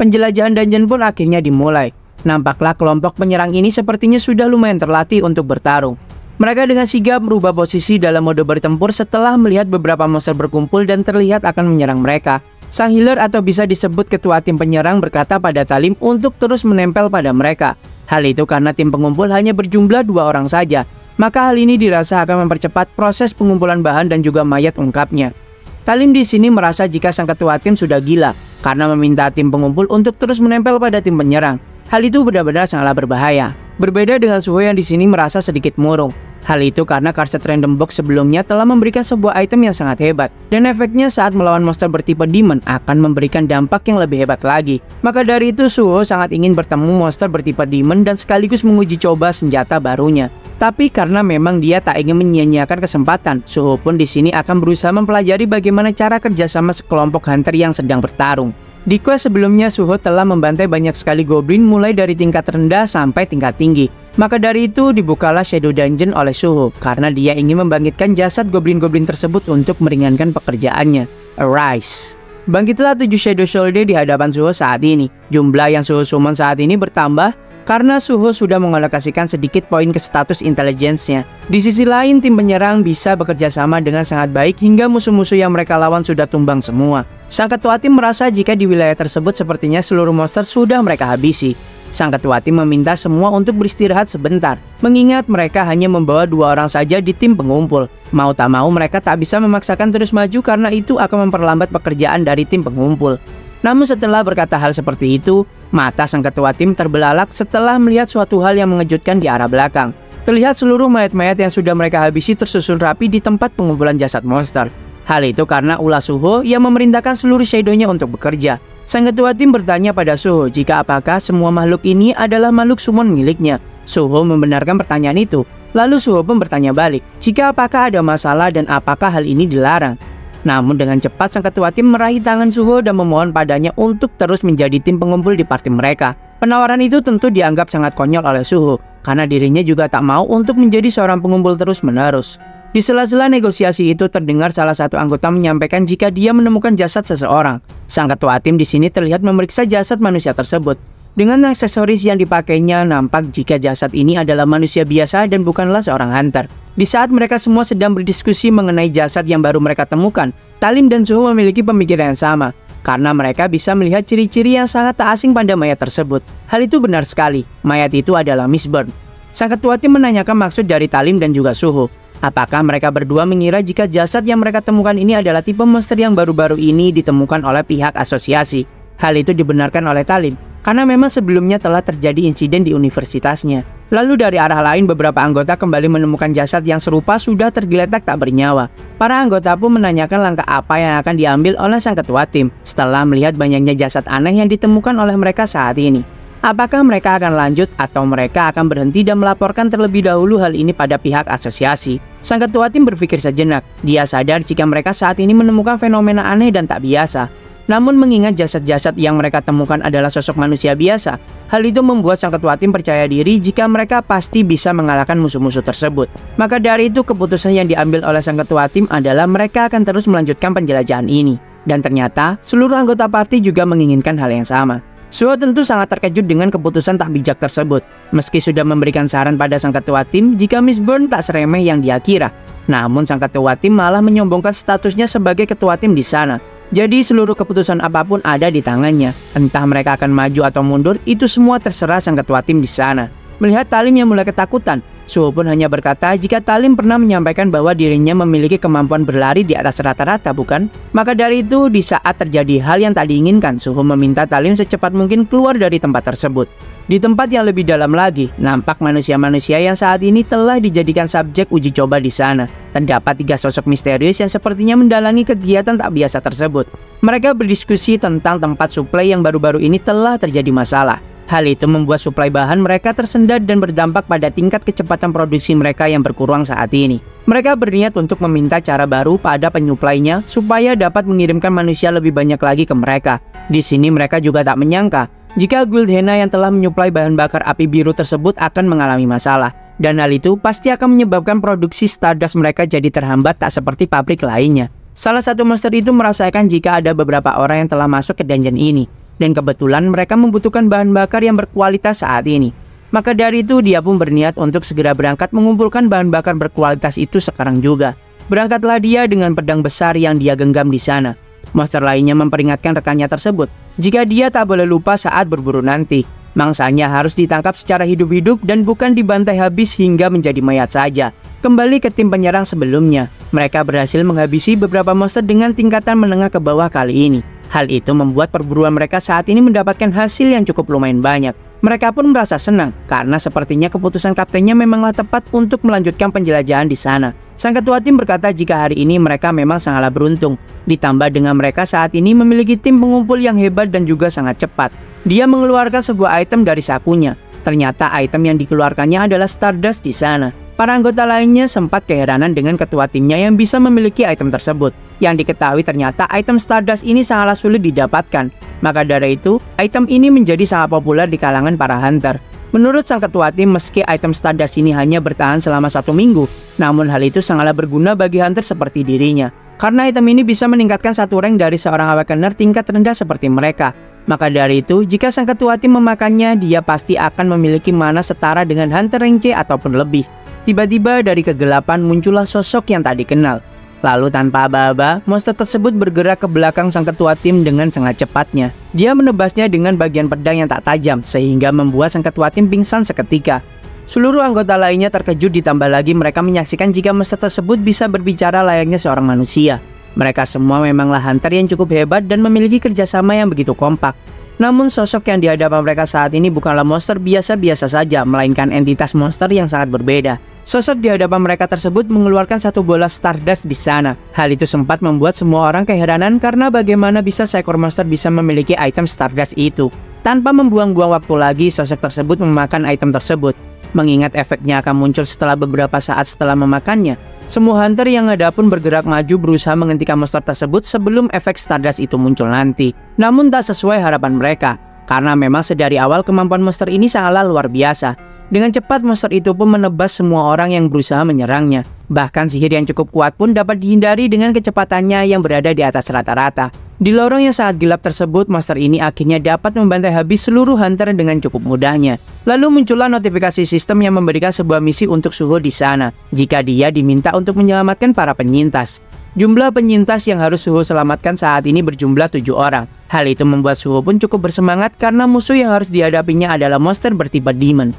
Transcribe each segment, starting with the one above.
Penjelajahan dungeon pun akhirnya dimulai. Nampaklah kelompok penyerang ini sepertinya sudah lumayan terlatih untuk bertarung. Mereka dengan sigap merubah posisi dalam mode bertempur setelah melihat beberapa monster berkumpul dan terlihat akan menyerang mereka. Sang healer atau bisa disebut ketua tim penyerang berkata pada Talim untuk terus menempel pada mereka. Hal itu karena tim pengumpul hanya berjumlah 2 orang saja. Maka hal ini dirasa akan mempercepat proses pengumpulan bahan dan juga mayat ungkapnya. Talim di sini merasa jika sang ketua tim sudah gila karena meminta tim pengumpul untuk terus menempel pada tim penyerang. Hal itu benar-benar sangatlah berbahaya. Berbeda dengan Suho yang di sini merasa sedikit murung. Hal itu karena Cursed Random Box sebelumnya telah memberikan sebuah item yang sangat hebat. Dan efeknya saat melawan monster bertipe Demon akan memberikan dampak yang lebih hebat lagi. Maka dari itu Suho sangat ingin bertemu monster bertipe Demon dan sekaligus menguji coba senjata barunya. Tapi karena memang dia tak ingin menyia-nyiakan kesempatan, Suho pun di sini akan berusaha mempelajari bagaimana cara kerjasama sekelompok hunter yang sedang bertarung. Di quest sebelumnya Suho telah membantai banyak sekali goblin mulai dari tingkat rendah sampai tingkat tinggi. Maka dari itu dibukalah Shadow Dungeon oleh Suho karena dia ingin membangkitkan jasad goblin-goblin tersebut untuk meringankan pekerjaannya. Arise. Bangkitlah 7 Shadow Shoulder di hadapan Suho saat ini. Jumlah yang Suho summon saat ini bertambah karena Suho sudah mengalokasikan sedikit poin ke status intelligence-nya. Di sisi lain, tim penyerang bisa bekerja sama dengan sangat baik hingga musuh-musuh yang mereka lawan sudah tumbang semua. Sang ketua tim merasa jika di wilayah tersebut sepertinya seluruh monster sudah mereka habisi. Sang ketua tim meminta semua untuk beristirahat sebentar, mengingat mereka hanya membawa 2 orang saja di tim pengumpul. Mau tak mau mereka tak bisa memaksakan terus maju karena itu akan memperlambat pekerjaan dari tim pengumpul. Namun setelah berkata hal seperti itu, mata sang ketua tim terbelalak setelah melihat suatu hal yang mengejutkan di arah belakang. Terlihat seluruh mayat-mayat yang sudah mereka habisi tersusun rapi di tempat pengumpulan jasad monster. Hal itu karena ulah Suho yang memerintahkan seluruh shadow-nya untuk bekerja. Sang ketua tim bertanya pada Suho jika apakah semua makhluk ini adalah makhluk summon miliknya. Suho membenarkan pertanyaan itu. Lalu Suho pun bertanya balik jika apakah ada masalah dan apakah hal ini dilarang. Namun dengan cepat sang ketua tim meraih tangan Suho dan memohon padanya untuk terus menjadi tim pengumpul di party mereka. Penawaran itu tentu dianggap sangat konyol oleh Suho karena dirinya juga tak mau untuk menjadi seorang pengumpul terus-menerus. Di sela-sela negosiasi itu terdengar salah satu anggota menyampaikan jika dia menemukan jasad seseorang. Sang ketua tim di sini terlihat memeriksa jasad manusia tersebut. Dengan aksesoris yang dipakainya, nampak jika jasad ini adalah manusia biasa dan bukanlah seorang hunter. Di saat mereka semua sedang berdiskusi mengenai jasad yang baru mereka temukan, Talim dan Suho memiliki pemikiran yang sama, karena mereka bisa melihat ciri-ciri yang sangat tak asing pada mayat tersebut. Hal itu benar sekali, mayat itu adalah Mistborn. Sang ketua tim menanyakan maksud dari Talim dan juga Suho. Apakah mereka berdua mengira jika jasad yang mereka temukan ini adalah tipe monster yang baru-baru ini ditemukan oleh pihak asosiasi? Hal itu dibenarkan oleh Talim, karena memang sebelumnya telah terjadi insiden di universitasnya. Lalu dari arah lain beberapa anggota kembali menemukan jasad yang serupa sudah tergeletak tak bernyawa. Para anggota pun menanyakan langkah apa yang akan diambil oleh sang ketua tim setelah melihat banyaknya jasad aneh yang ditemukan oleh mereka saat ini. Apakah mereka akan lanjut atau mereka akan berhenti dan melaporkan terlebih dahulu hal ini pada pihak asosiasi? Sang ketua tim berpikir sejenak. Dia sadar jika mereka saat ini menemukan fenomena aneh dan tak biasa. Namun mengingat jasad-jasad yang mereka temukan adalah sosok manusia biasa, hal itu membuat sang ketua tim percaya diri jika mereka pasti bisa mengalahkan musuh-musuh tersebut. Maka dari itu keputusan yang diambil oleh sang ketua tim adalah mereka akan terus melanjutkan penjelajahan ini. Dan ternyata seluruh anggota party juga menginginkan hal yang sama. Suho tentu sangat terkejut dengan keputusan tak bijak tersebut. Meski sudah memberikan saran pada sang ketua tim jika Mistborn tak seremeh yang dia kira. Namun sang ketua tim malah menyombongkan statusnya sebagai ketua tim di sana. Jadi seluruh keputusan apapun ada di tangannya. Entah mereka akan maju atau mundur, itu semua terserah sang ketua tim di sana. Melihat Talim yang mulai ketakutan, Suho pun hanya berkata jika Talim pernah menyampaikan bahwa dirinya memiliki kemampuan berlari di atas rata-rata, bukan? Maka dari itu, di saat terjadi hal yang tak diinginkan, Suho meminta Talim secepat mungkin keluar dari tempat tersebut. Di tempat yang lebih dalam lagi, nampak manusia-manusia yang saat ini telah dijadikan subjek uji coba di sana. Terdapat 3 sosok misterius yang sepertinya mendalangi kegiatan tak biasa tersebut. Mereka berdiskusi tentang tempat suplai yang baru-baru ini telah terjadi masalah. Hal itu membuat suplai bahan mereka tersendat dan berdampak pada tingkat kecepatan produksi mereka yang berkurang saat ini. Mereka berniat untuk meminta cara baru pada penyuplainya supaya dapat mengirimkan manusia lebih banyak lagi ke mereka. Di sini mereka juga tak menyangka jika guild Hena yang telah menyuplai bahan bakar api biru tersebut akan mengalami masalah. Dan hal itu pasti akan menyebabkan produksi Stardust mereka jadi terhambat tak seperti pabrik lainnya. Salah satu monster itu merasakan jika ada beberapa orang yang telah masuk ke dungeon ini. Dan kebetulan mereka membutuhkan bahan bakar yang berkualitas saat ini. Maka dari itu dia pun berniat untuk segera berangkat mengumpulkan bahan bakar berkualitas itu sekarang juga. Berangkatlah dia dengan pedang besar yang dia genggam di sana. Monster lainnya memperingatkan rekannya tersebut jika dia tak boleh lupa saat berburu nanti. Mangsanya harus ditangkap secara hidup-hidup dan bukan dibantai habis hingga menjadi mayat saja. Kembali ke tim penyerang sebelumnya, mereka berhasil menghabisi beberapa monster dengan tingkatan menengah ke bawah kali ini. Hal itu membuat perburuan mereka saat ini mendapatkan hasil yang cukup lumayan banyak. Mereka pun merasa senang karena sepertinya keputusan kaptennya memanglah tepat untuk melanjutkan penjelajahan di sana. Sang ketua tim berkata jika hari ini mereka memang sangatlah beruntung. Ditambah dengan mereka saat ini memiliki tim pengumpul yang hebat dan juga sangat cepat. Dia mengeluarkan sebuah item dari sakunya. Ternyata item yang dikeluarkannya adalah Stardust di sana. Para anggota lainnya sempat keheranan dengan ketua timnya yang bisa memiliki item tersebut. Yang diketahui ternyata item Stardust ini sangatlah sulit didapatkan. Maka dari itu, item ini menjadi sangat populer di kalangan para hunter. Menurut sang ketua tim, meski item Stardust ini hanya bertahan selama 1 minggu, namun hal itu sangatlah berguna bagi hunter seperti dirinya. Karena item ini bisa meningkatkan satu rank dari seorang awakener tingkat rendah seperti mereka. Maka dari itu, jika sang ketua tim memakannya, dia pasti akan memiliki mana setara dengan hunter rank C ataupun lebih. Tiba-tiba dari kegelapan muncullah sosok yang tak dikenal. Lalu tanpa aba-aba, monster tersebut bergerak ke belakang sang ketua tim dengan sangat cepatnya. Dia menebasnya dengan bagian pedang yang tak tajam, sehingga membuat sang ketua tim pingsan seketika. Seluruh anggota lainnya terkejut, ditambah lagi mereka menyaksikan jika monster tersebut bisa berbicara layaknya seorang manusia. Mereka semua memanglah hunter yang cukup hebat dan memiliki kerjasama yang begitu kompak. Namun sosok yang di hadapan mereka saat ini bukanlah monster biasa-biasa saja, melainkan entitas monster yang sangat berbeda. Sosok di hadapan mereka tersebut mengeluarkan satu bola Stardust di sana. Hal itu sempat membuat semua orang keheranan karena bagaimana bisa seekor monster bisa memiliki item Stardust itu. Tanpa membuang-buang waktu lagi, sosok tersebut memakan item tersebut. Mengingat efeknya akan muncul setelah beberapa saat setelah memakannya, semua hunter yang ada pun bergerak maju berusaha menghentikan monster tersebut sebelum efek Stardust itu muncul nanti. Namun tak sesuai harapan mereka, karena memang sedari awal kemampuan monster ini sangatlah luar biasa. Dengan cepat monster itu pun menebas semua orang yang berusaha menyerangnya. Bahkan sihir yang cukup kuat pun dapat dihindari dengan kecepatannya yang berada di atas rata-rata. Di lorong yang sangat gelap tersebut, monster ini akhirnya dapat membantai habis seluruh hunter dengan cukup mudahnya. Lalu muncullah notifikasi sistem yang memberikan sebuah misi untuk Suho di sana, jika dia diminta untuk menyelamatkan para penyintas. Jumlah penyintas yang harus Suho selamatkan saat ini berjumlah 7 orang. Hal itu membuat Suho pun cukup bersemangat karena musuh yang harus dihadapinya adalah monster bertipe demon.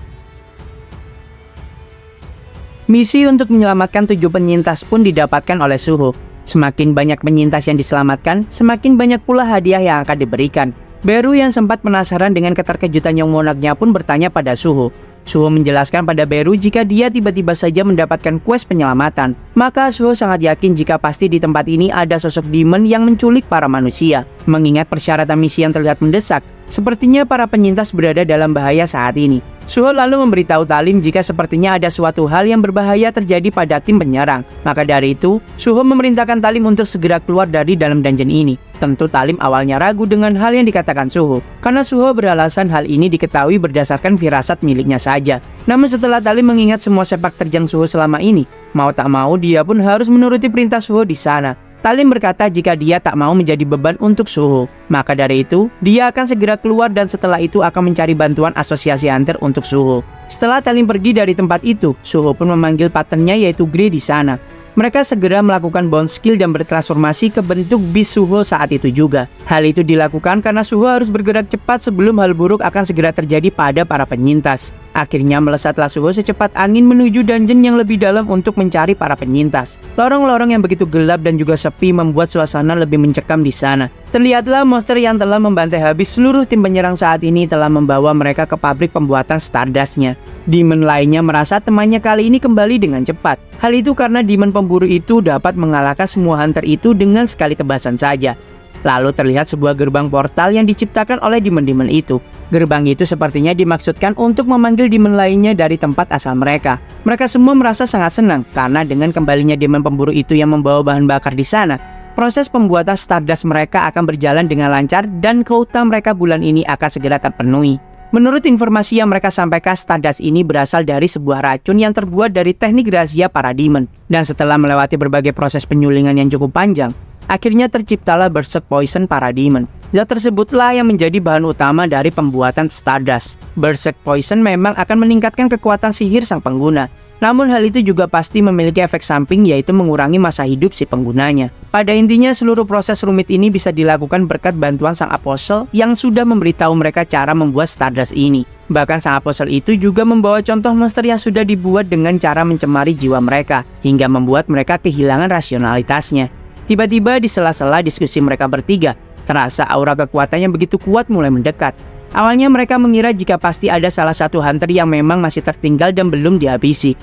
Misi untuk menyelamatkan 7 penyintas pun didapatkan oleh Suho. Semakin banyak penyintas yang diselamatkan, semakin banyak pula hadiah yang akan diberikan. Beru yang sempat penasaran dengan keterkejutan yang monaknya pun bertanya pada Suho. Suho menjelaskan pada Beru jika dia tiba-tiba saja mendapatkan quest penyelamatan. Maka Suho sangat yakin jika pasti di tempat ini ada sosok demon yang menculik para manusia. Mengingat persyaratan misi yang terlihat mendesak, sepertinya para penyintas berada dalam bahaya saat ini. Suho lalu memberitahu Talim jika sepertinya ada suatu hal yang berbahaya terjadi pada tim penyerang. Maka dari itu, Suho memerintahkan Talim untuk segera keluar dari dalam dungeon ini. Tentu Talim awalnya ragu dengan hal yang dikatakan Suho, karena Suho beralasan hal ini diketahui berdasarkan firasat miliknya saja. Namun setelah Talim mengingat semua sepak terjang Suho selama ini, mau tak mau dia pun harus menuruti perintah Suho di sana. Talim berkata jika dia tak mau menjadi beban untuk Suho. Maka dari itu, dia akan segera keluar dan setelah itu akan mencari bantuan asosiasi hunter untuk Suho. Setelah Talim pergi dari tempat itu, Suho pun memanggil partnernya yaitu Grey di sana. Mereka segera melakukan bound skill dan bertransformasi ke bentuk Beast Suho saat itu juga. Hal itu dilakukan karena Suho harus bergerak cepat sebelum hal buruk akan segera terjadi pada para penyintas. Akhirnya melesatlah Suho secepat angin menuju dungeon yang lebih dalam untuk mencari para penyintas. Lorong-lorong yang begitu gelap dan juga sepi membuat suasana lebih mencekam di sana. Terlihatlah monster yang telah membantai habis seluruh tim penyerang saat ini telah membawa mereka ke pabrik pembuatan Stardust-nya. Demon lainnya merasa temannya kali ini kembali dengan cepat. Hal itu karena demon pemburu itu dapat mengalahkan semua hunter itu dengan sekali tebasan saja. Lalu terlihat sebuah gerbang portal yang diciptakan oleh demon-demon itu. Gerbang itu sepertinya dimaksudkan untuk memanggil demon lainnya dari tempat asal mereka. Mereka semua merasa sangat senang karena dengan kembalinya demon pemburu itu yang membawa bahan bakar di sana, proses pembuatan Stardust mereka akan berjalan dengan lancar dan quota mereka bulan ini akan segera terpenuhi. Menurut informasi yang mereka sampaikan, Stardust ini berasal dari sebuah racun yang terbuat dari teknik rahasia para demon. Dan setelah melewati berbagai proses penyulingan yang cukup panjang, akhirnya terciptalah Berserk Poison para demon. Zat tersebutlah yang menjadi bahan utama dari pembuatan Stardust. Berserk Poison memang akan meningkatkan kekuatan sihir sang pengguna. Namun hal itu juga pasti memiliki efek samping, yaitu mengurangi masa hidup si penggunanya. Pada intinya seluruh proses rumit ini bisa dilakukan berkat bantuan sang apostle yang sudah memberitahu mereka cara membuat Stardust ini. Bahkan sang apostle itu juga membawa contoh monster yang sudah dibuat dengan cara mencemari jiwa mereka, hingga membuat mereka kehilangan rasionalitasnya. Tiba-tiba di sela-sela diskusi mereka bertiga, terasa aura kekuatan yang begitu kuat mulai mendekat. Awalnya mereka mengira jika pasti ada salah satu hunter yang memang masih tertinggal dan belum dihabisi.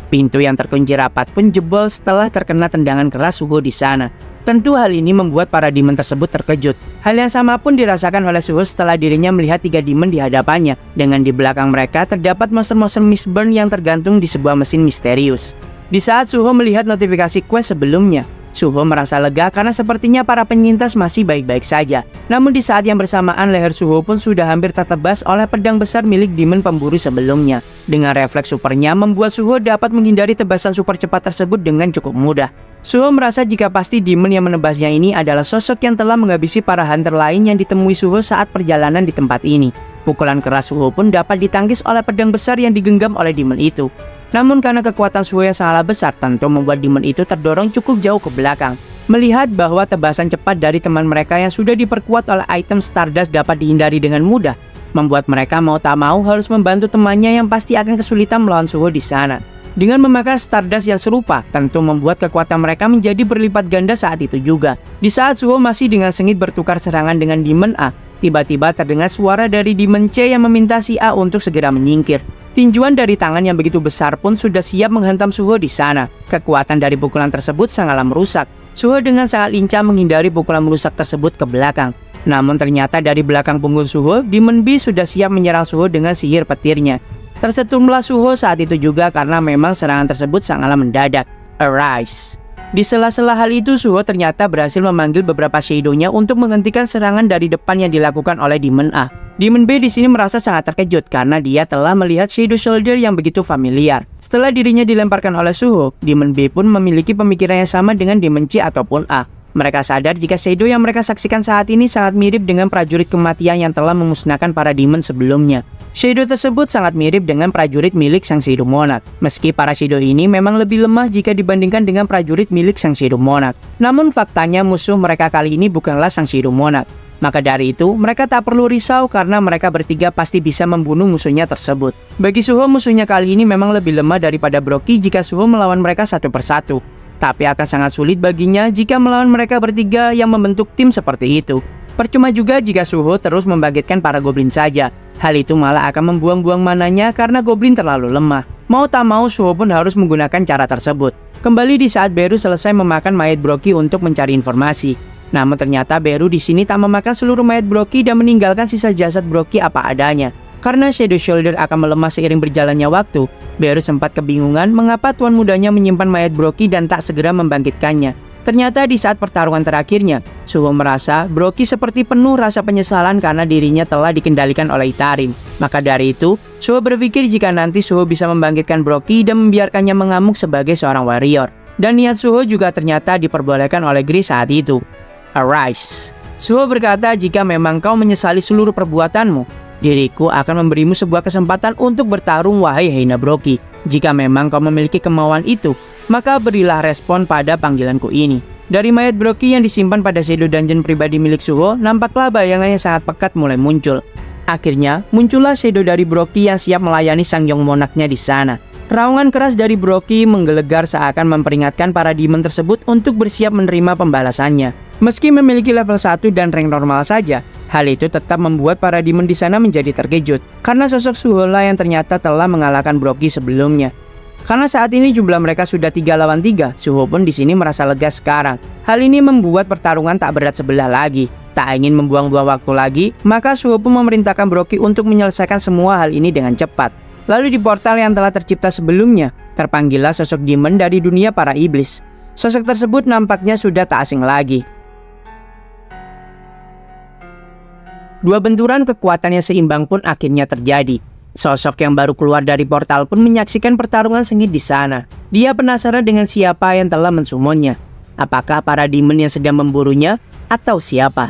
Pintu yang terkunci rapat pun jebol setelah terkena tendangan keras Suho di sana. Tentu hal ini membuat para demon tersebut terkejut. Hal yang sama pun dirasakan oleh Suho setelah dirinya melihat 3 demon di hadapannya. Dengan di belakang mereka terdapat monster-monster Mistburn yang tergantung di sebuah mesin misterius. Di saat Suho melihat notifikasi quest sebelumnya, Suho merasa lega karena sepertinya para penyintas masih baik-baik saja. Namun di saat yang bersamaan leher Suho pun sudah hampir tertebas oleh pedang besar milik demon pemburu sebelumnya. Dengan refleks supernya membuat Suho dapat menghindari tebasan super cepat tersebut dengan cukup mudah. Suho merasa jika pasti demon yang menebasnya ini adalah sosok yang telah menghabisi para hunter lain yang ditemui Suho saat perjalanan di tempat ini. Pukulan keras Suho pun dapat ditangkis oleh pedang besar yang digenggam oleh demon itu. Namun karena kekuatan Suho yang sangatlah besar, tentu membuat demon itu terdorong cukup jauh ke belakang. Melihat bahwa tebasan cepat dari teman mereka yang sudah diperkuat oleh item Stardust dapat dihindari dengan mudah, membuat mereka mau tak mau harus membantu temannya yang pasti akan kesulitan melawan Suho di sana. Dengan memakai Stardust yang serupa, tentu membuat kekuatan mereka menjadi berlipat ganda saat itu juga. Di saat Suho masih dengan sengit bertukar serangan dengan Demon A, tiba-tiba terdengar suara dari Demon C yang meminta si A untuk segera menyingkir. Tinjuan dari tangan yang begitu besar pun sudah siap menghantam Suho di sana. Kekuatan dari pukulan tersebut sangatlah merusak. Suho dengan sangat lincah menghindari pukulan merusak tersebut ke belakang. Namun ternyata dari belakang punggung Suho, Demon B sudah siap menyerang Suho dengan sihir petirnya. Tersetumlah Suho saat itu juga karena memang serangan tersebut sangatlah mendadak. Arise. Di sela-sela hal itu, Suho ternyata berhasil memanggil beberapa shadow-nya untuk menghentikan serangan dari depan yang dilakukan oleh Demon A. Demon B di sini merasa sangat terkejut karena dia telah melihat Shadow Soldier yang begitu familiar. Setelah dirinya dilemparkan oleh Suho, Demon B pun memiliki pemikiran yang sama dengan Demon C ataupun A. Mereka sadar jika Shadow yang mereka saksikan saat ini sangat mirip dengan prajurit kematian yang telah memusnahkan para demon sebelumnya. Shadow tersebut sangat mirip dengan prajurit milik sang Shadow Monarch. Meski para Shadow ini memang lebih lemah jika dibandingkan dengan prajurit milik sang Shadow Monarch. Namun faktanya musuh mereka kali ini bukanlah sang Shadow Monarch. Maka dari itu, mereka tak perlu risau karena mereka bertiga pasti bisa membunuh musuhnya tersebut. Bagi Suho, musuhnya kali ini memang lebih lemah daripada Brockie jika Suho melawan mereka satu persatu. Tapi akan sangat sulit baginya jika melawan mereka bertiga yang membentuk tim seperti itu. Percuma juga jika Suho terus membangkitkan para goblin saja. Hal itu malah akan membuang-buang mananya karena goblin terlalu lemah. Mau tak mau Suho pun harus menggunakan cara tersebut. Kembali di saat Beru selesai memakan mayat Brockie untuk mencari informasi. Namun ternyata Beru di sini tak memakan seluruh mayat Brockie dan meninggalkan sisa jasad Brockie apa adanya. Karena Shadow Shoulder akan melemah seiring berjalannya waktu, Beru sempat kebingungan mengapa tuan mudanya menyimpan mayat Brockie dan tak segera membangkitkannya. Ternyata di saat pertarungan terakhirnya, Suho merasa Brockie seperti penuh rasa penyesalan karena dirinya telah dikendalikan oleh Itarim. Maka dari itu, Suho berpikir jika nanti Suho bisa membangkitkan Brockie dan membiarkannya mengamuk sebagai seorang warrior. Dan niat Suho juga ternyata diperbolehkan oleh Gris saat itu. Arise. Suho berkata, jika memang kau menyesali seluruh perbuatanmu, diriku akan memberimu sebuah kesempatan untuk bertarung, wahai Heina Brockie. Jika memang kau memiliki kemauan itu, maka berilah respon pada panggilanku ini. Dari mayat Brockie yang disimpan pada Shadow Dungeon pribadi milik Suho, nampaklah bayangan yang sangat pekat mulai muncul. Akhirnya, muncullah Shadow dari Brockie yang siap melayani sang Young Monarch-nya di sana. Raungan keras dari Brockie menggelegar seakan memperingatkan para demon tersebut untuk bersiap menerima pembalasannya. Meski memiliki level 1 dan rank normal saja, hal itu tetap membuat para demon di sana menjadi terkejut karena sosok Suho lah yang ternyata telah mengalahkan Brockie sebelumnya. Karena saat ini jumlah mereka sudah 3 lawan 3, Suho pun di sini merasa lega sekarang. Hal ini membuat pertarungan tak berat sebelah lagi. Tak ingin membuang-buang waktu lagi, maka Suho pun memerintahkan Brockie untuk menyelesaikan semua hal ini dengan cepat. Lalu di portal yang telah tercipta sebelumnya, terpanggillah sosok demon dari dunia para iblis. Sosok tersebut nampaknya sudah tak asing lagi. Dua benturan kekuatan yang seimbang pun akhirnya terjadi. Sosok yang baru keluar dari portal pun menyaksikan pertarungan sengit di sana. Dia penasaran dengan siapa yang telah mensumonnya. Apakah para demon yang sedang memburunya atau siapa?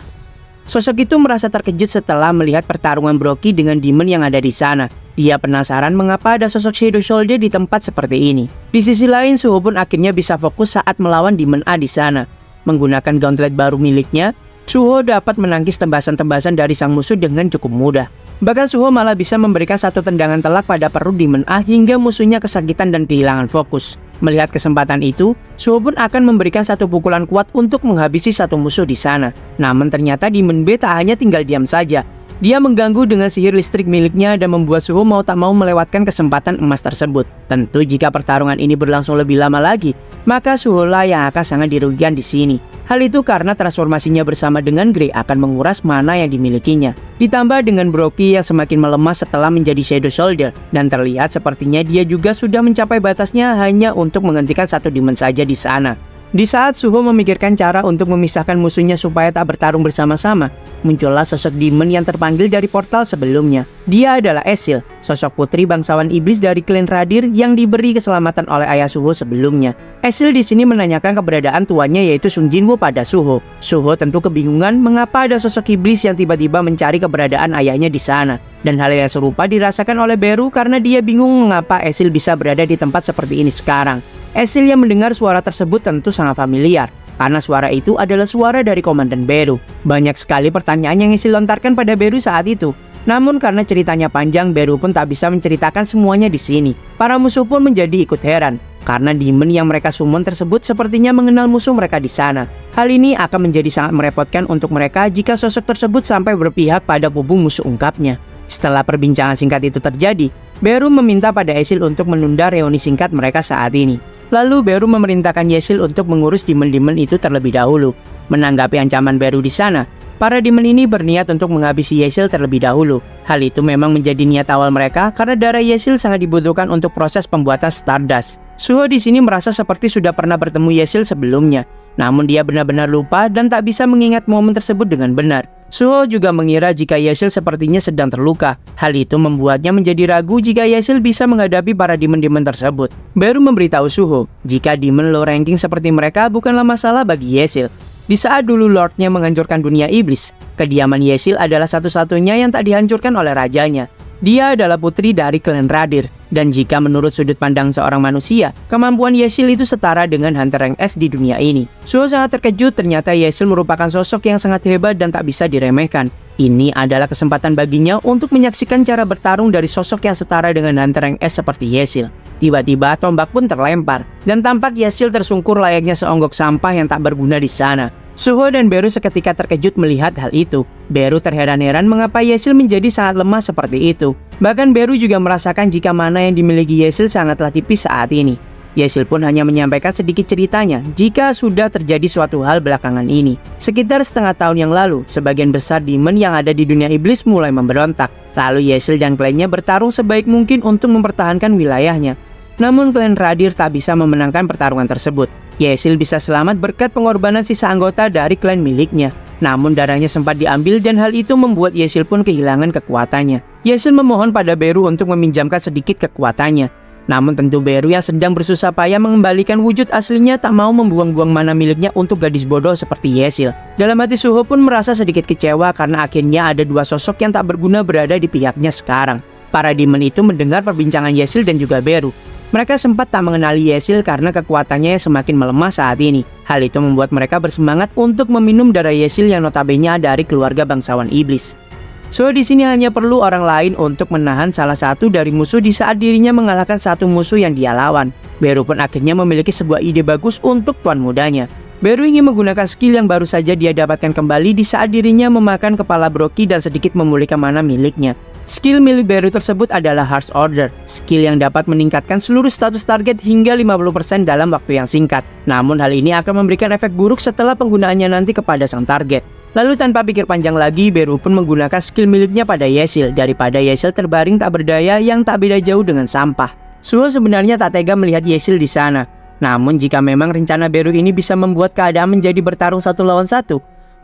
Sosok itu merasa terkejut setelah melihat pertarungan Brockie dengan Demon yang ada di sana. Dia penasaran mengapa ada sosok Shadow Soldier di tempat seperti ini. Di sisi lain, Suho pun akhirnya bisa fokus saat melawan Demon A di sana. Menggunakan gauntlet baru miliknya, Suho dapat menangkis tembasan-tembasan dari sang musuh dengan cukup mudah. Bahkan Suho malah bisa memberikan satu tendangan telak pada perut Demon A hingga musuhnya kesakitan dan kehilangan fokus. Melihat kesempatan itu, Suho pun akan memberikan satu pukulan kuat untuk menghabisi satu musuh di sana. Namun ternyata Demon B tak hanya tinggal diam saja. Dia mengganggu dengan sihir listrik miliknya dan membuat Suho mau tak mau melewatkan kesempatan emas tersebut. Tentu jika pertarungan ini berlangsung lebih lama lagi, maka Suho lah yang akan sangat dirugikan di sini. Hal itu karena transformasinya bersama dengan Grey akan menguras mana yang dimilikinya. Ditambah dengan Brockie yang semakin melemah setelah menjadi Shadow Soldier, dan terlihat sepertinya dia juga sudah mencapai batasnya hanya untuk menghentikan satu Demon saja di sana. Di saat Suho memikirkan cara untuk memisahkan musuhnya supaya tak bertarung bersama-sama, muncullah sosok Demon yang terpanggil dari portal sebelumnya. Dia adalah Esil, sosok putri bangsawan iblis dari klan Radir yang diberi keselamatan oleh ayah Suho sebelumnya. Esil di sini menanyakan keberadaan tuannya yaitu Sung Jinwoo pada Suho. Suho tentu kebingungan mengapa ada sosok iblis yang tiba-tiba mencari keberadaan ayahnya di sana. Dan hal yang serupa dirasakan oleh Beru karena dia bingung mengapa Esil bisa berada di tempat seperti ini sekarang. Esil yang mendengar suara tersebut tentu sangat familiar, karena suara itu adalah suara dari Komandan Beru. Banyak sekali pertanyaan yang Esil lontarkan pada Beru saat itu. Namun karena ceritanya panjang, Beru pun tak bisa menceritakan semuanya di sini. Para musuh pun menjadi ikut heran, karena Demon yang mereka summon tersebut sepertinya mengenal musuh mereka di sana. Hal ini akan menjadi sangat merepotkan untuk mereka jika sosok tersebut sampai berpihak pada kubu musuh, ungkapnya. Setelah perbincangan singkat itu terjadi, Beru meminta pada Esil untuk menunda reuni singkat mereka saat ini. Lalu Beru memerintahkan Esil untuk mengurus Demon-Demon itu terlebih dahulu. Menanggapi ancaman Beru di sana, para Demon ini berniat untuk menghabisi Esil terlebih dahulu. Hal itu memang menjadi niat awal mereka karena darah Esil sangat dibutuhkan untuk proses pembuatan Stardust. Suho di sini merasa seperti sudah pernah bertemu Esil sebelumnya. Namun dia benar-benar lupa dan tak bisa mengingat momen tersebut dengan benar. Suho juga mengira jika Esil sepertinya sedang terluka. Hal itu membuatnya menjadi ragu jika Esil bisa menghadapi para Demon-Demon tersebut. Beru memberitahu Suho jika Demon low ranking seperti mereka bukanlah masalah bagi Esil. Di saat dulu Lordnya menghancurkan dunia iblis, kediaman Esil adalah satu-satunya yang tak dihancurkan oleh rajanya. Dia adalah putri dari klan Radir, dan jika menurut sudut pandang seorang manusia, kemampuan Esil itu setara dengan Hunter Rank S di dunia ini. Suho sangat terkejut ternyata Esil merupakan sosok yang sangat hebat dan tak bisa diremehkan. Ini adalah kesempatan baginya untuk menyaksikan cara bertarung dari sosok yang setara dengan Hunter Rank S seperti Esil. Tiba-tiba tombak pun terlempar, dan tampak Esil tersungkur layaknya seonggok sampah yang tak berguna di sana. Suho dan Beru seketika terkejut melihat hal itu. Beru terheran-heran mengapa Esil menjadi sangat lemah seperti itu. Bahkan Beru juga merasakan jika mana yang dimiliki Esil sangatlah tipis saat ini. Esil pun hanya menyampaikan sedikit ceritanya jika sudah terjadi suatu hal belakangan ini. Sekitar setengah tahun yang lalu, sebagian besar Demon yang ada di dunia iblis mulai memberontak. Lalu Esil dan klannya bertarung sebaik mungkin untuk mempertahankan wilayahnya. Namun klan Radir tak bisa memenangkan pertarungan tersebut. Esil bisa selamat berkat pengorbanan sisa anggota dari klan miliknya. Namun darahnya sempat diambil dan hal itu membuat Esil pun kehilangan kekuatannya. Esil memohon pada Beru untuk meminjamkan sedikit kekuatannya. Namun tentu Beru yang sedang bersusah payah mengembalikan wujud aslinya tak mau membuang-buang mana miliknya untuk gadis bodoh seperti Esil. Dalam hati Suho pun merasa sedikit kecewa karena akhirnya ada dua sosok yang tak berguna berada di pihaknya sekarang. Para Demon itu mendengar perbincangan Esil dan juga Beru. Mereka sempat tak mengenali Esil karena kekuatannya yang semakin melemah saat ini. Hal itu membuat mereka bersemangat untuk meminum darah Esil yang notabene dari keluarga bangsawan iblis. So di sini hanya perlu orang lain untuk menahan salah satu dari musuh di saat dirinya mengalahkan satu musuh yang dia lawan. Beru pun akhirnya memiliki sebuah ide bagus untuk tuan mudanya. Beru ingin menggunakan skill yang baru saja dia dapatkan kembali di saat dirinya memakan kepala Brockie dan sedikit memulihkan mana miliknya. Skill milik Beru tersebut adalah Harsh Order, skill yang dapat meningkatkan seluruh status target hingga 50% dalam waktu yang singkat. Namun hal ini akan memberikan efek buruk setelah penggunaannya nanti kepada sang target. Lalu tanpa pikir panjang lagi, Beru pun menggunakan skill miliknya pada Esil daripada Esil terbaring tak berdaya yang tak beda jauh dengan sampah. Suho sebenarnya tak tega melihat Esil di sana. Namun jika memang rencana Beru ini bisa membuat keadaan menjadi bertarung 1 lawan 1,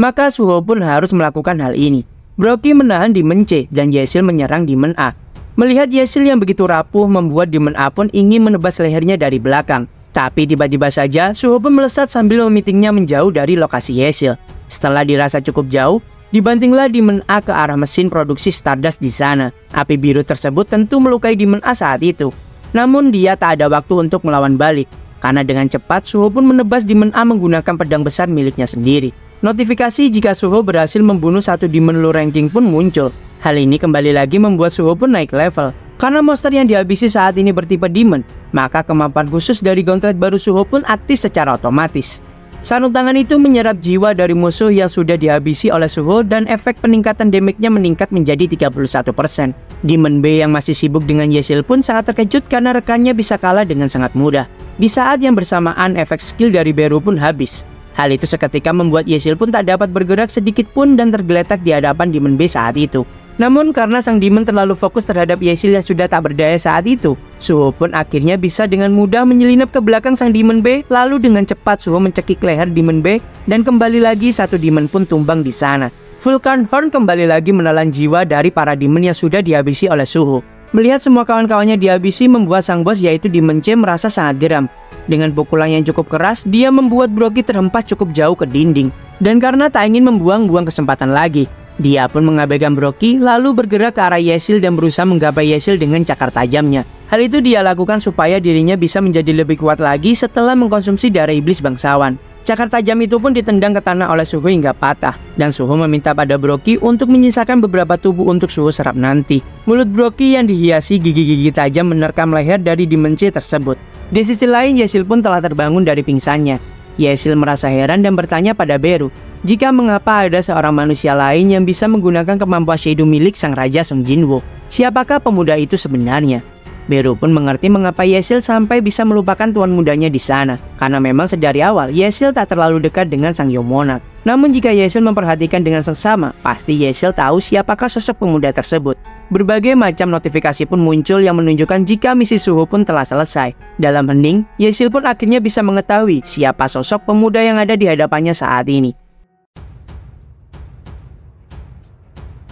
maka Suho pun harus melakukan hal ini. Brockie menahan Demon C dan Esil menyerang Demon A. Melihat Esil yang begitu rapuh membuat Demon A pun ingin menebas lehernya dari belakang. Tapi tiba-tiba saja Suho pun melesat sambil memitingnya menjauh dari lokasi Esil. Setelah dirasa cukup jauh, Dibantinglah Demon A ke arah mesin produksi Stardust di sana. Api biru tersebut tentu melukai Demon A saat itu. Namun dia tak ada waktu untuk melawan balik, karena dengan cepat Suho pun menebas Demon A menggunakan pedang besar miliknya sendiri. Notifikasi jika Suho berhasil membunuh satu Demon low ranking pun muncul. Hal ini kembali lagi membuat Suho pun naik level. Karena monster yang dihabisi saat ini bertipe Demon, maka kemampuan khusus dari gauntlet baru Suho pun aktif secara otomatis. Sarung tangan itu menyerap jiwa dari musuh yang sudah dihabisi oleh Suho dan efek peningkatan damage-nya meningkat menjadi 31%. Demon B yang masih sibuk dengan Yesil pun sangat terkejut karena rekannya bisa kalah dengan sangat mudah. Di saat yang bersamaan efek skill dari Beru pun habis. Hal itu seketika membuat Yesil pun tak dapat bergerak sedikit pun dan tergeletak di hadapan Demon B saat itu. Namun karena sang demon terlalu fokus terhadap Yesil yang sudah tak berdaya saat itu, Suho pun akhirnya bisa dengan mudah menyelinap ke belakang sang demon B. Lalu dengan cepat Suho mencekik leher demon B dan kembali lagi satu demon pun tumbang di sana. Vulcan Horn kembali lagi menelan jiwa dari para demon yang sudah dihabisi oleh Suho. Melihat semua kawan-kawannya dihabisi membuat sang bos yaitu Demon C merasa sangat geram. Dengan pukulan yang cukup keras, dia membuat Broggy terhempas cukup jauh ke dinding. Dan karena tak ingin membuang-buang kesempatan lagi, dia pun mengabaikan Broggy lalu bergerak ke arah Yesil dan berusaha menggapai Yesil dengan cakar tajamnya. Hal itu dia lakukan supaya dirinya bisa menjadi lebih kuat lagi setelah mengkonsumsi darah iblis bangsawan. Cakar tajam itu pun ditendang ke tanah oleh Suho hingga patah, dan Suho meminta pada Broggy untuk menyisakan beberapa tubuh untuk Suho serap nanti. Mulut Broggy yang dihiasi gigi-gigi tajam menerkam leher dari Demon C tersebut. Di sisi lain, Yesil pun telah terbangun dari pingsannya. Yesil merasa heran dan bertanya pada Beru, jika mengapa ada seorang manusia lain yang bisa menggunakan kemampuan Shadow milik sang Raja Sung Jinwoo. Siapakah pemuda itu sebenarnya? Beru pun mengerti mengapa Yesil sampai bisa melupakan tuan mudanya di sana, karena memang sedari awal Yesil tak terlalu dekat dengan sang Young Monarch. Namun jika Yesil memperhatikan dengan seksama, pasti Yesil tahu siapakah sosok pemuda tersebut. Berbagai macam notifikasi pun muncul yang menunjukkan jika misi Suho pun telah selesai. Dalam hening, Yesil pun akhirnya bisa mengetahui siapa sosok pemuda yang ada di hadapannya saat ini.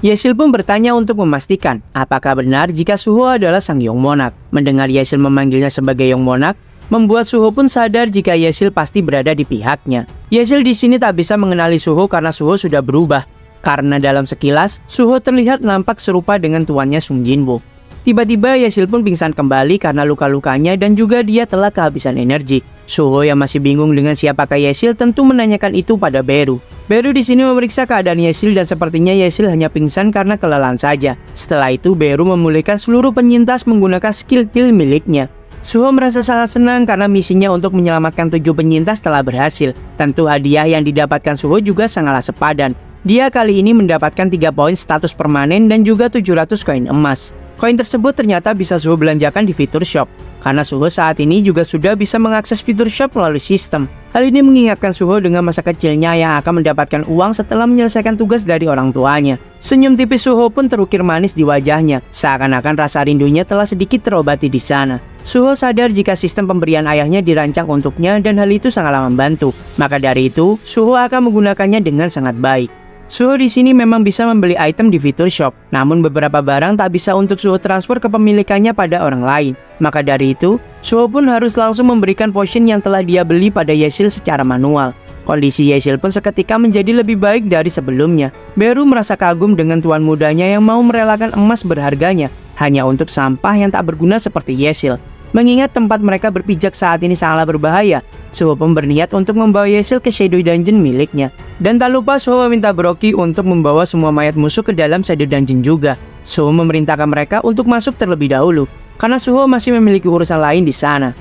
Yesil pun bertanya untuk memastikan apakah benar jika Suho adalah sang Young Monarch. Mendengar Yesil memanggilnya sebagai Young Monarch, membuat Suho pun sadar jika Yesil pasti berada di pihaknya. Yesil di sini tak bisa mengenali Suho karena Suho sudah berubah. Karena dalam sekilas, Suho terlihat nampak serupa dengan tuannya Sung Jinwoo. Tiba-tiba Yesil pun pingsan kembali karena luka-lukanya dan juga dia telah kehabisan energi. Suho yang masih bingung dengan siapakah Yesil tentu menanyakan itu pada Beru. Beru di sini memeriksa keadaan Yesil dan sepertinya Yesil hanya pingsan karena kelelahan saja. Setelah itu Beru memulihkan seluruh penyintas menggunakan skill heal miliknya. Suho merasa sangat senang karena misinya untuk menyelamatkan 7 penyintas telah berhasil. Tentu hadiah yang didapatkan Suho juga sangatlah sepadan. Dia kali ini mendapatkan 3 poin status permanen dan juga 700 koin emas. Koin tersebut ternyata bisa Suho belanjakan di fitur shop, karena Suho saat ini juga sudah bisa mengakses fitur shop melalui sistem. Hal ini mengingatkan Suho dengan masa kecilnya yang akan mendapatkan uang setelah menyelesaikan tugas dari orang tuanya. Senyum tipis Suho pun terukir manis di wajahnya, seakan-akan rasa rindunya telah sedikit terobati di sana. Suho sadar jika sistem pemberian ayahnya dirancang untuknya dan hal itu sangatlah membantu. Maka dari itu, Suho akan menggunakannya dengan sangat baik. Suho di sini memang bisa membeli item di fitur shop, namun beberapa barang tak bisa untuk Suho transfer kepemilikannya pada orang lain. Maka dari itu, Suho pun harus langsung memberikan potion yang telah dia beli pada Yesil secara manual. Kondisi Yesil pun seketika menjadi lebih baik dari sebelumnya. Beru merasa kagum dengan tuan mudanya yang mau merelakan emas berharganya hanya untuk sampah yang tak berguna seperti Yesil. Mengingat tempat mereka berpijak saat ini sangatlah berbahaya, Suho pun berniat untuk membawa Yesil ke Shadow Dungeon miliknya. Dan tak lupa Suho meminta Broggy untuk membawa semua mayat musuh ke dalam Shadow Dungeon juga. Suho memerintahkan mereka untuk masuk terlebih dahulu, karena Suho masih memiliki urusan lain di sana.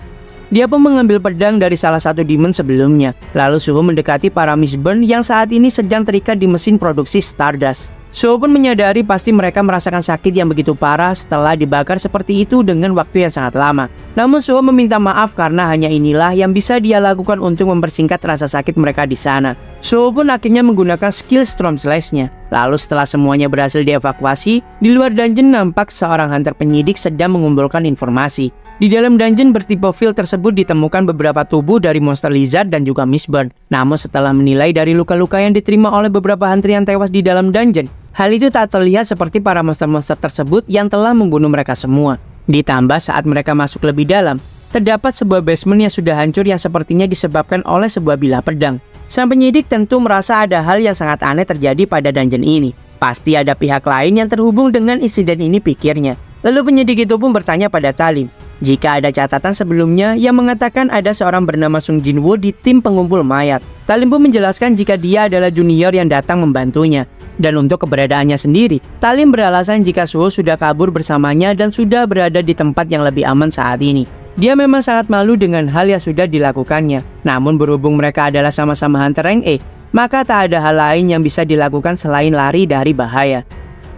Dia pun mengambil pedang dari salah satu demon sebelumnya. Lalu Suho mendekati para Mistborn yang saat ini sedang terikat di mesin produksi Stardust. Suho pun menyadari pasti mereka merasakan sakit yang begitu parah setelah dibakar seperti itu dengan waktu yang sangat lama. Namun Suho meminta maaf karena hanya inilah yang bisa dia lakukan untuk mempersingkat rasa sakit mereka di sana. Suho pun akhirnya menggunakan skill Storm Slash-nya. Lalu setelah semuanya berhasil dievakuasi, di luar dungeon nampak seorang hunter penyidik sedang mengumpulkan informasi. Di dalam dungeon bertipe field tersebut ditemukan beberapa tubuh dari monster lizard dan juga Mistborn. Namun setelah menilai dari luka-luka yang diterima oleh beberapa hunter yang tewas di dalam dungeon, hal itu tak terlihat seperti para monster-monster tersebut yang telah membunuh mereka semua. Ditambah saat mereka masuk lebih dalam, terdapat sebuah basement yang sudah hancur yang sepertinya disebabkan oleh sebuah bilah pedang. Sang penyidik tentu merasa ada hal yang sangat aneh terjadi pada dungeon ini. Pasti ada pihak lain yang terhubung dengan insiden ini, pikirnya. Lalu penyidik itu pun bertanya pada Talim jika ada catatan sebelumnya yang mengatakan ada seorang bernama Sung Jinwoo di tim pengumpul mayat. Talim pun menjelaskan jika dia adalah junior yang datang membantunya. Dan untuk keberadaannya sendiri, Talim beralasan jika Suho sudah kabur bersamanya dan sudah berada di tempat yang lebih aman saat ini. Dia memang sangat malu dengan hal yang sudah dilakukannya. Namun berhubung mereka adalah sama-sama hunter rank E, maka tak ada hal lain yang bisa dilakukan selain lari dari bahaya.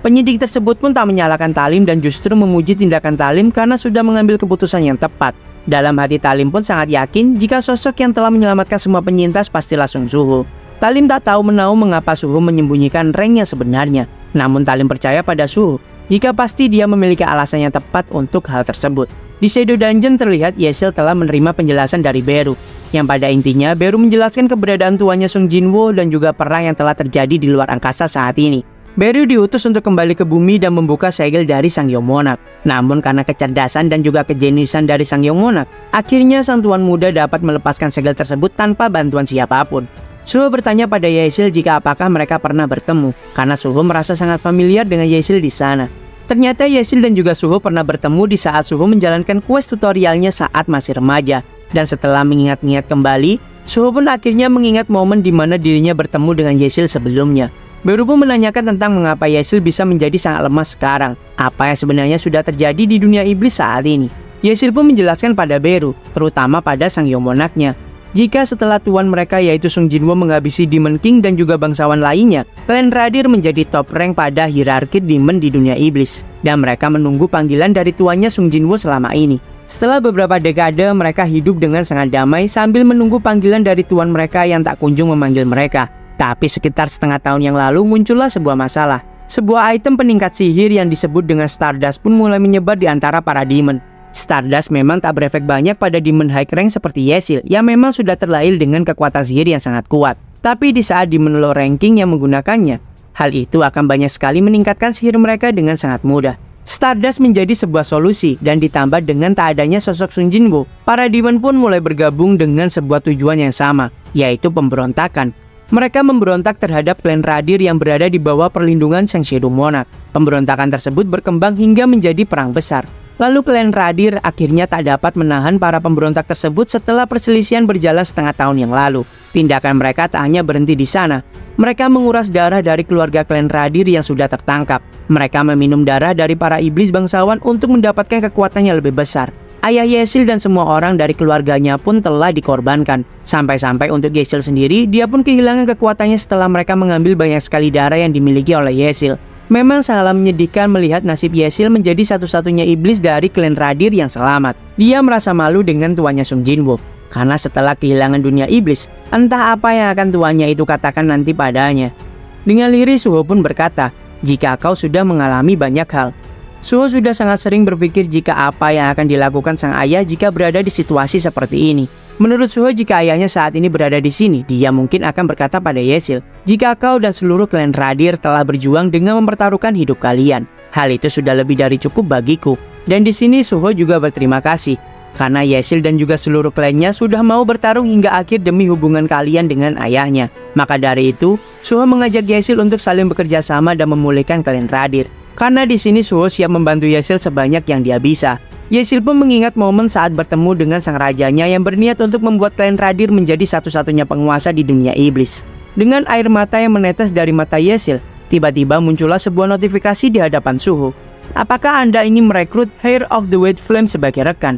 Penyidik tersebut pun tak menyalahkan Talim dan justru memuji tindakan Talim karena sudah mengambil keputusan yang tepat. Dalam hati Talim pun sangat yakin jika sosok yang telah menyelamatkan semua penyintas pastilah Sung Suho. Talim tak tahu menahu mengapa Suho menyembunyikan rank yang sebenarnya. Namun Talim percaya pada Suho jika pasti dia memiliki alasan yang tepat untuk hal tersebut. Di Shadow Dungeon terlihat Yesil telah menerima penjelasan dari Beru, yang pada intinya Beru menjelaskan keberadaan tuannya Sung Jinwoo dan juga perang yang telah terjadi di luar angkasa saat ini. Beru diutus untuk kembali ke bumi dan membuka segel dari Sangyong Monarch. Namun karena kecerdasan dan juga kejeniusan dari Sangyong Monarch, akhirnya sang tuan muda dapat melepaskan segel tersebut tanpa bantuan siapapun. Suho bertanya pada Yesil jika apakah mereka pernah bertemu, karena Suho merasa sangat familiar dengan Yesil di sana. Ternyata Yesil dan juga Suho pernah bertemu di saat Suho menjalankan quest tutorialnya saat masih remaja. Dan setelah mengingat-ingat kembali, Suho pun akhirnya mengingat momen di mana dirinya bertemu dengan Yesil sebelumnya. Beru pun menanyakan tentang mengapa Yesil bisa menjadi sangat lemah sekarang. Apa yang sebenarnya sudah terjadi di dunia iblis saat ini. Yesil pun menjelaskan pada Beru, terutama pada Sangyong Monarch-nya. Jika setelah tuan mereka yaitu Sung Jinwoo menghabisi Demon King dan juga bangsawan lainnya, klan Radir menjadi top rank pada hierarki demon di dunia iblis. Dan mereka menunggu panggilan dari tuannya Sung Jinwoo selama ini. Setelah beberapa dekade, mereka hidup dengan sangat damai sambil menunggu panggilan dari tuan mereka yang tak kunjung memanggil mereka. Tapi sekitar setengah tahun yang lalu muncullah sebuah masalah. Sebuah item peningkat sihir yang disebut dengan Stardust pun mulai menyebar di antara para demon. Stardust memang tak berefek banyak pada demon high rank seperti Yesil yang memang sudah terlahir dengan kekuatan sihir yang sangat kuat. Tapi di saat demon low ranking yang menggunakannya, hal itu akan banyak sekali meningkatkan sihir mereka dengan sangat mudah. Stardust menjadi sebuah solusi dan ditambah dengan tak adanya sosok Sung Jinwoo, para demon pun mulai bergabung dengan sebuah tujuan yang sama, yaitu pemberontakan. Mereka memberontak terhadap klan Radir yang berada di bawah perlindungan Sang Shadow Monarch. Pemberontakan tersebut berkembang hingga menjadi perang besar. Lalu klan Radir akhirnya tak dapat menahan para pemberontak tersebut setelah perselisihan berjalan setengah tahun yang lalu. Tindakan mereka tak hanya berhenti di sana. Mereka menguras darah dari keluarga klan Radir yang sudah tertangkap. Mereka meminum darah dari para iblis bangsawan untuk mendapatkan kekuatan yang lebih besar. Ayah Yesil dan semua orang dari keluarganya pun telah dikorbankan. Sampai-sampai untuk Yesil sendiri, dia pun kehilangan kekuatannya setelah mereka mengambil banyak sekali darah yang dimiliki oleh Yesil. Memang sangatlah menyedihkan melihat nasib Yesil menjadi satu-satunya iblis dari klan Radir yang selamat. Dia merasa malu dengan tuannya Sung Jinwoo. Karena setelah kehilangan dunia iblis, entah apa yang akan tuannya itu katakan nanti padanya. Dengan lirih Suho pun berkata, jika kau sudah mengalami banyak hal. Suho sudah sangat sering berpikir jika apa yang akan dilakukan sang ayah jika berada di situasi seperti ini. Menurut Suho, jika ayahnya saat ini berada di sini, dia mungkin akan berkata pada Yesil, jika kau dan seluruh klan Radir telah berjuang dengan mempertaruhkan hidup kalian, hal itu sudah lebih dari cukup bagiku. Dan di sini Suho juga berterima kasih, karena Yesil dan juga seluruh klannya sudah mau bertarung hingga akhir demi hubungan kalian dengan ayahnya. Maka dari itu, Suho mengajak Yesil untuk saling bekerja sama dan memulihkan klan Radir. Karena di sini Suho siap membantu Yesil sebanyak yang dia bisa. Yesil pun mengingat momen saat bertemu dengan sang rajanya yang berniat untuk membuat klan Radir menjadi satu-satunya penguasa di dunia iblis. Dengan air mata yang menetes dari mata Yesil, tiba-tiba muncullah sebuah notifikasi di hadapan Suho. Apakah Anda ingin merekrut Heir of the White Flame sebagai rekan?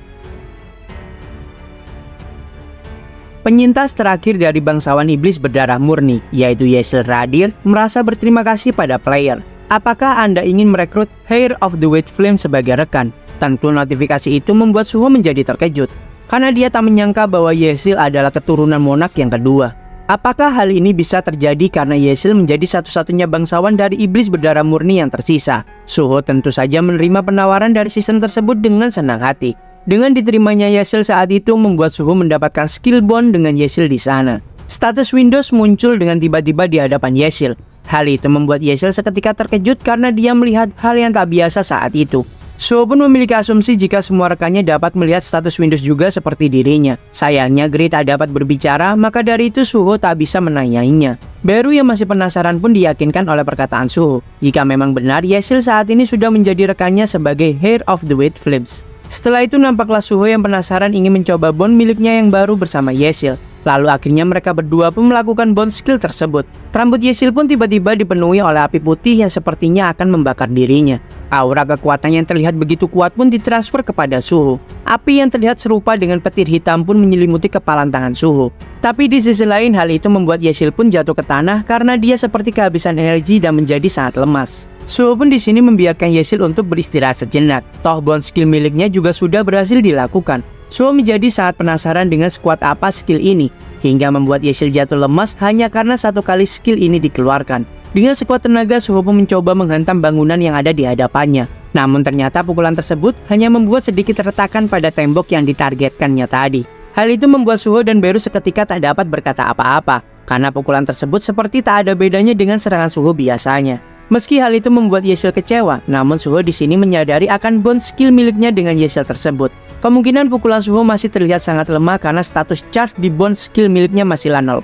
Penyintas terakhir dari bangsawan iblis berdarah murni, yaitu Yesil Radir, merasa berterima kasih pada player. Apakah Anda ingin merekrut Heir of the White Flame sebagai rekan? Tentu notifikasi itu membuat Suho menjadi terkejut, karena dia tak menyangka bahwa Yesil adalah keturunan monark yang kedua. Apakah hal ini bisa terjadi karena Yesil menjadi satu-satunya bangsawan dari iblis berdarah murni yang tersisa? Suho tentu saja menerima penawaran dari sistem tersebut dengan senang hati. Dengan diterimanya Yesil saat itu membuat Suho mendapatkan skill bond dengan Yesil di sana. Status Windows muncul dengan tiba-tiba di hadapan Yesil. Hal itu membuat Yesil seketika terkejut karena dia melihat hal yang tak biasa saat itu. Suho pun memiliki asumsi jika semua rekannya dapat melihat status Windows juga seperti dirinya. Sayangnya Gray tak dapat berbicara, maka dari itu Suho tak bisa menanyainya. Beru yang masih penasaran pun diyakinkan oleh perkataan Suho, jika memang benar Yesil saat ini sudah menjadi rekannya sebagai Heir of the White Flames. Setelah itu nampaklah Suho yang penasaran ingin mencoba bond miliknya yang baru bersama Yesil. Lalu akhirnya mereka berdua pun melakukan bond skill tersebut. Rambut Yesil pun tiba-tiba dipenuhi oleh api putih yang sepertinya akan membakar dirinya. Aura kekuatan yang terlihat begitu kuat pun ditransfer kepada Suho. Api yang terlihat serupa dengan petir hitam pun menyelimuti kepalan tangan Suho. Tapi di sisi lain hal itu membuat Yesil pun jatuh ke tanah karena dia seperti kehabisan energi dan menjadi sangat lemas. Suho pun di sini membiarkan Yesil untuk beristirahat sejenak. Toh bond skill miliknya juga sudah berhasil dilakukan. Suho menjadi sangat penasaran dengan sekuat apa skill ini, hingga membuat Yesil jatuh lemas hanya karena satu kali skill ini dikeluarkan. Dengan sekuat tenaga, Suho pun mencoba menghantam bangunan yang ada di hadapannya. Namun ternyata pukulan tersebut hanya membuat sedikit retakan pada tembok yang ditargetkannya tadi. Hal itu membuat Suho dan Beru seketika tak dapat berkata apa-apa, karena pukulan tersebut seperti tak ada bedanya dengan serangan Suho biasanya. Meski hal itu membuat Yesil kecewa, namun Suho di sini menyadari akan bond skill miliknya dengan Yesil tersebut. Kemungkinan pukulan Suho masih terlihat sangat lemah karena status charge di bond skill miliknya masihlah 0%.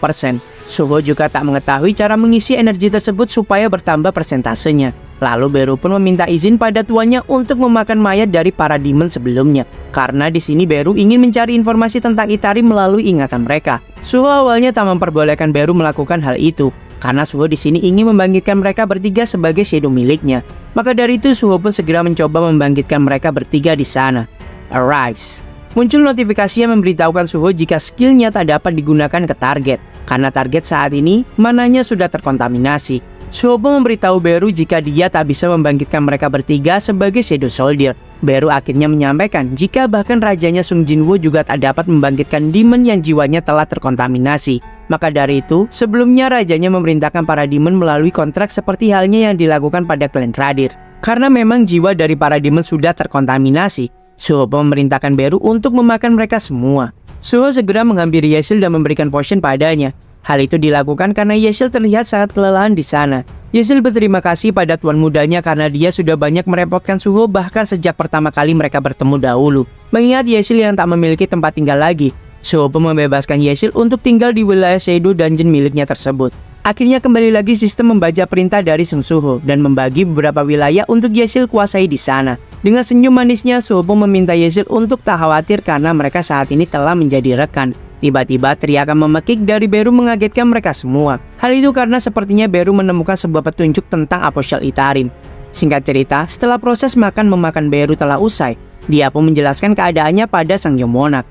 Suho juga tak mengetahui cara mengisi energi tersebut supaya bertambah persentasenya. Lalu Beru pun meminta izin pada tuannya untuk memakan mayat dari para demon sebelumnya. Karena di sini Beru ingin mencari informasi tentang Itarim melalui ingatan mereka. Suho awalnya tak memperbolehkan Beru melakukan hal itu, karena Suho di sini ingin membangkitkan mereka bertiga sebagai shadow miliknya. Maka dari itu Suho pun segera mencoba membangkitkan mereka bertiga di sana. Arise. Muncul notifikasi yang memberitahukan Suho jika skillnya tak dapat digunakan ke target, karena target saat ini mananya sudah terkontaminasi. Suho pun memberitahu Beru jika dia tak bisa membangkitkan mereka bertiga sebagai Shadow Soldier. Beru akhirnya menyampaikan jika bahkan rajanya Sung Jinwoo juga tak dapat membangkitkan demon yang jiwanya telah terkontaminasi. Maka dari itu, sebelumnya rajanya memerintahkan para demon melalui kontrak seperti halnya yang dilakukan pada klan Tradir. Karena memang jiwa dari para demon sudah terkontaminasi, Suho memerintahkan Beru untuk memakan mereka semua. Suho segera menghampiri Yesil dan memberikan potion padanya. Hal itu dilakukan karena Yesil terlihat sangat kelelahan di sana. Yesil berterima kasih pada tuan mudanya karena dia sudah banyak merepotkan Suho bahkan sejak pertama kali mereka bertemu dahulu. Mengingat Yesil yang tak memiliki tempat tinggal lagi, Suho membebaskan Yesil untuk tinggal di wilayah Shadow Dungeon miliknya tersebut. Akhirnya kembali lagi sistem membaca perintah dari Sung Suho dan membagi beberapa wilayah untuk Yesil kuasai di sana. Dengan senyum manisnya, Suho meminta Yesil untuk tak khawatir karena mereka saat ini telah menjadi rekan. Tiba-tiba teriakan memekik dari Beru mengagetkan mereka semua. Hal itu karena sepertinya Beru menemukan sebuah petunjuk tentang Apostle Itarim. Singkat cerita, setelah proses makan-memakan Beru telah usai, dia pun menjelaskan keadaannya pada Sang Yomonak.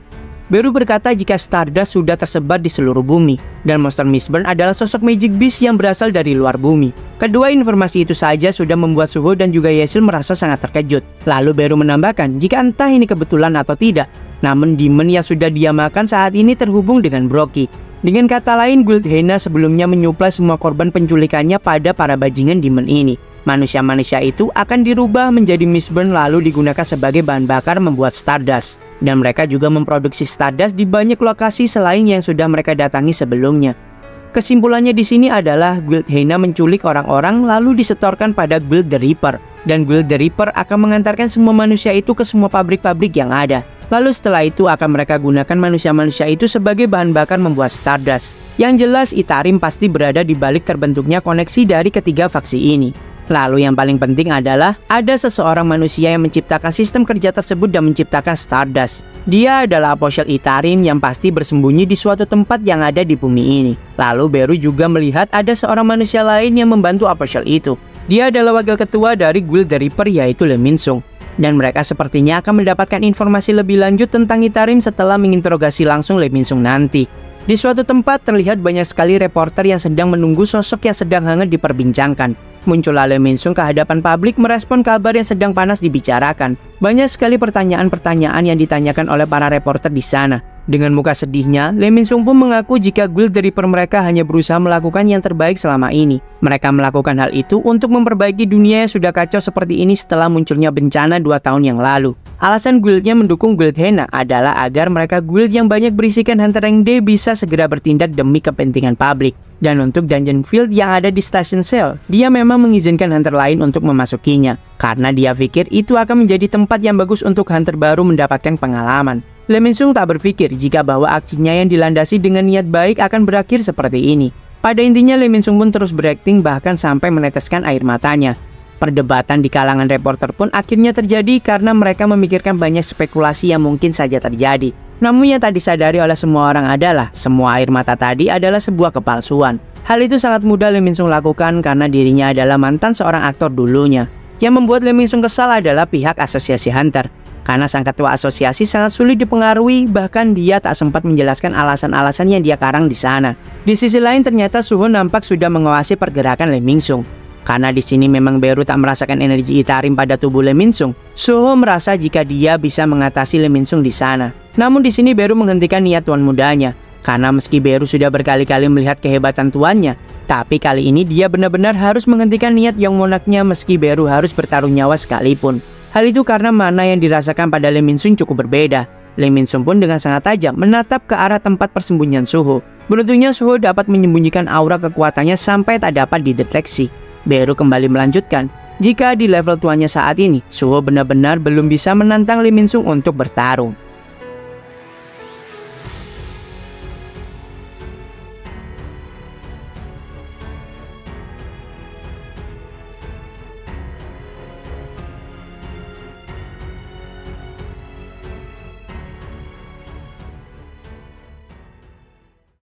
Beru berkata jika Stardust sudah tersebar di seluruh bumi, dan Monster Mistburn adalah sosok Magic Beast yang berasal dari luar bumi. Kedua informasi itu saja sudah membuat Suho dan juga Yesil merasa sangat terkejut. Lalu Beru menambahkan jika entah ini kebetulan atau tidak, namun demon yang sudah dia makan saat ini terhubung dengan Brockie. Dengan kata lain, Guild Hyena sebelumnya menyuplai semua korban penculikannya pada para bajingan demon ini. Manusia-manusia itu akan dirubah menjadi Mistburn lalu digunakan sebagai bahan bakar membuat Stardust. Dan mereka juga memproduksi Stardust di banyak lokasi selain yang sudah mereka datangi sebelumnya. Kesimpulannya di sini adalah Guild Hyena menculik orang-orang lalu disetorkan pada Guild the Reaper. Dan Guild the Reaper akan mengantarkan semua manusia itu ke semua pabrik-pabrik yang ada. Lalu setelah itu akan mereka gunakan manusia-manusia itu sebagai bahan bakar membuat Stardust. Yang jelas Itarim pasti berada di balik terbentuknya koneksi dari ketiga faksi ini. Lalu yang paling penting adalah ada seseorang manusia yang menciptakan sistem kerja tersebut dan menciptakan Stardust. Dia adalah Apostle Itarim yang pasti bersembunyi di suatu tempat yang ada di bumi ini. Lalu Beru juga melihat ada seorang manusia lain yang membantu Apostle itu. Dia adalah wakil ketua dari Guild the Reaper yaitu Lee Min-sung. Dan mereka sepertinya akan mendapatkan informasi lebih lanjut tentang Itarim setelah menginterogasi langsung Lee Min-sung nanti. Di suatu tempat terlihat banyak sekali reporter yang sedang menunggu sosok yang sedang hangat diperbincangkan. Muncullah Lee Min-sung ke hadapan publik merespon kabar yang sedang panas dibicarakan. Banyak sekali pertanyaan-pertanyaan yang ditanyakan oleh para reporter di sana. Dengan muka sedihnya, Lee Min Sung pun mengaku jika guild Reaper mereka hanya berusaha melakukan yang terbaik selama ini. Mereka melakukan hal itu untuk memperbaiki dunia yang sudah kacau seperti ini setelah munculnya bencana 2 tahun yang lalu. Alasan guildnya mendukung guild Hena adalah agar mereka guild yang banyak berisikan hunter rank D bisa segera bertindak demi kepentingan publik. Dan untuk dungeon field yang ada di Station Cell, dia memang mengizinkan hunter lain untuk memasukinya, karena dia pikir itu akan menjadi tempat yang bagus untuk hunter baru mendapatkan pengalaman. Lee Min Sung tak berpikir jika bahwa aksinya yang dilandasi dengan niat baik akan berakhir seperti ini. Pada intinya Lee Min Sung pun terus berakting bahkan sampai meneteskan air matanya. Perdebatan di kalangan reporter pun akhirnya terjadi karena mereka memikirkan banyak spekulasi yang mungkin saja terjadi. Namun yang tak disadari oleh semua orang adalah semua air mata tadi adalah sebuah kepalsuan. Hal itu sangat mudah Lee Min Sung lakukan karena dirinya adalah mantan seorang aktor dulunya. Yang membuat Lee Min Sung kesal adalah pihak asosiasi hunter. Karena sang ketua asosiasi sangat sulit dipengaruhi, bahkan dia tak sempat menjelaskan alasan-alasan yang dia karang di sana. Di sisi lain ternyata Suho nampak sudah mengawasi pergerakan Lee Min Sung. Karena di sini memang Beru tak merasakan energi Itarim pada tubuh Lee Min Sung, Suho merasa jika dia bisa mengatasi Lee Min Sung di sana. Namun di sini Beru menghentikan niat tuan mudanya. Karena meski Beru sudah berkali-kali melihat kehebatan tuannya, tapi kali ini dia benar-benar harus menghentikan niat yang monaknya meski Beru harus bertaruh nyawa sekalipun. Hal itu karena mana yang dirasakan pada Lee Min Sung cukup berbeda. Lee Min Sung pun dengan sangat tajam menatap ke arah tempat persembunyian Suho. Beruntungnya Suho dapat menyembunyikan aura kekuatannya sampai tak dapat dideteksi. Beru kembali melanjutkan, jika di level tuannya saat ini, Suho benar-benar belum bisa menantang Lee Min Sung untuk bertarung.